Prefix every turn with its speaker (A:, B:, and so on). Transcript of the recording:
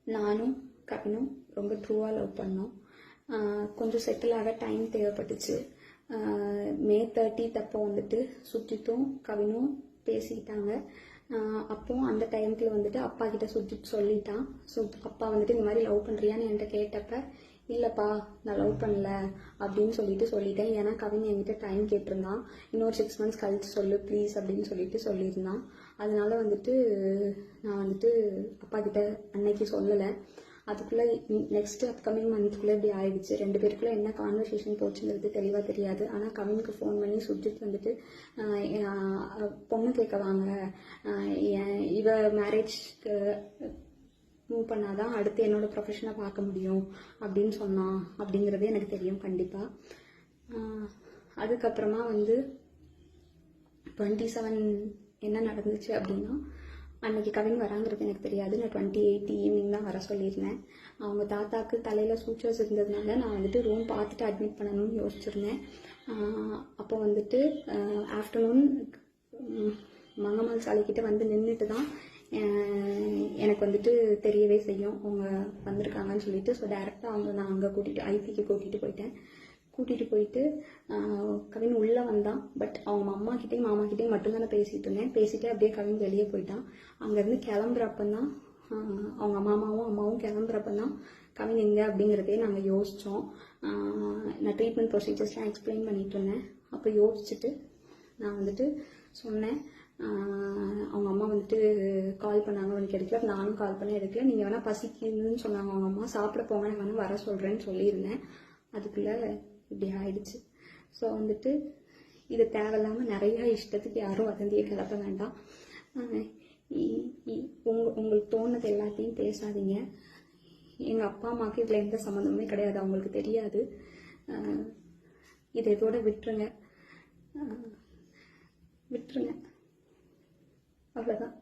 A: நானும் கவினும் ரொம்ப ட்ரூவாக லவ் பண்ணோம். கொஞ்சம் செட்டில் ஆக டைம் தேவைப்பட்டுச்சு. மே 30 அப்போ வந்துட்டு சுஜித்தும் கவினும் பேசிக்கிட்டாங்க. அப்போ அந்த டைமுக்குள்ள வந்துட்டு அப்பா கிட்ட சுஜித் சொல்லிட்டான். அப்பா வந்துட்டு இந்த மாதிரி லவ் பண்ணுறியான்னு என்கிட்ட கேட்டப்ப, இல்லைப்பா நான் லவ் பண்ணல அப்படின்னு சொல்லிட்டேன். ஏன்னா கவின் என்கிட்ட டைம் கேட்டிருந்தான். இன்னொரு 6 months கழிச்சு சொல்லு ப்ளீஸ் அப்படின்னு சொல்லியிருந்தான். அதனால வந்துட்டு நான் வந்துட்டு அப்பா கிட்ட அன்னைக்கு சொல்லலை. அதுக்குள்ளே நெக்ஸ்ட் அப்கமிங் மந்த்துக்குள்ளே இப்படி ஆயிடுச்சு. 2 பேருக்குள்ளே என்ன கான்வர்சேஷன் போச்சுங்கிறது தெளிவாக தெரியாது. ஆனால் கவினுக்கு ஃபோன் பண்ணி சுஜித் வந்துட்டு பொண்ணு கேட்க வாங்க, இவ மேரேஜ்க்கு மூவ் பண்ணாதான் அடுத்து என்னோட ப்ரொஃபஷனை பார்க்க முடியும் அப்படின்னு சொன்னான் அப்படிங்கிறது எனக்கு தெரியும் கண்டிப்பாக. அதுக்கப்புறமா வந்து 27 என்ன நடந்துச்சு அப்படின்னா, அன்னைக்கு கவின் வராங்கிறது எனக்கு தெரியாது. நான் 28 ஈவினிங் தான் வர சொல்லியிருந்தேன். அவங்க தாத்தாக்கு தலையில் சூச்சர்ஸ் இருந்ததுனால நான் வந்துட்டு ரூம் பார்த்துட்டு அட்மிட் பண்ணணும்னு யோசிச்சிருந்தேன். அப்போ வந்துட்டு ஆஃப்டர்நூன் மங்கம்மாள் சாலைக்கிட்ட வந்து நின்றுட்டு தான் எனக்கு வந்துட்டு தெரியவே செய்யும் அவங்க வந்திருக்காங்கன்னு சொல்லிட்டு. ஸோ டேரெக்டாக நான் அங்கே ஐபிக்கு கூட்டிகிட்டு போயிட்டு கவின் உள்ளே வந்தான். பட் அவங்க அம்மாக்கிட்டையும் மாமாக்கிட்டையும் மட்டும்தான் நான் பேசிகிட்டு இருந்தேன். பேசிட்டு அப்படியே கவின் வெளியே போயிட்டான். அங்கேருந்து கிளம்புறப்பந்தான் அவங்க அம்மாவும் கிளம்புறப்பந்தான் கவின் எங்கே அப்படிங்கிறதே நாங்கள் யோசித்தோம். நான் ட்ரீட்மெண்ட் ப்ரொசீஜர்ஸ்லாம் எக்ஸ்பிளைன் பண்ணிட்டு இருந்தேன். அப்போ யோசிச்சுட்டு நான் வந்துட்டு சொன்னேன், அவங்க அம்மா வந்துட்டு கால் பண்ணாங்க, உனக்கு எடுக்கல. நானும் கால் பண்ணி எடுக்கல. நீங்கள் வேணால் பசிக்குதுன்னு சொன்னாங்க அவங்க அம்மா, சாப்பிட போங்க, நான் வேணால் வர சொல்கிறேன்னு சொல்லியிருந்தேன். அதுக்குள்ளே இப்படி ஆயிடுச்சு. ஸோ வந்துட்டு இது தேவையில்லாமல் நிறையா இஷ்டத்துக்கு யாரும் வதந்தியை கிளப்ப வேண்டாம். உங்களுக்கு தோணுது எல்லாத்தையும் பேசாதீங்க. எங்கள் அப்பா அம்மாவுக்கு இதில் எந்த சம்மந்தமுமே கிடையாது, அவங்களுக்கு தெரியாது. இதை இதோட விட்டுருங்க. அவ்வளோதான்.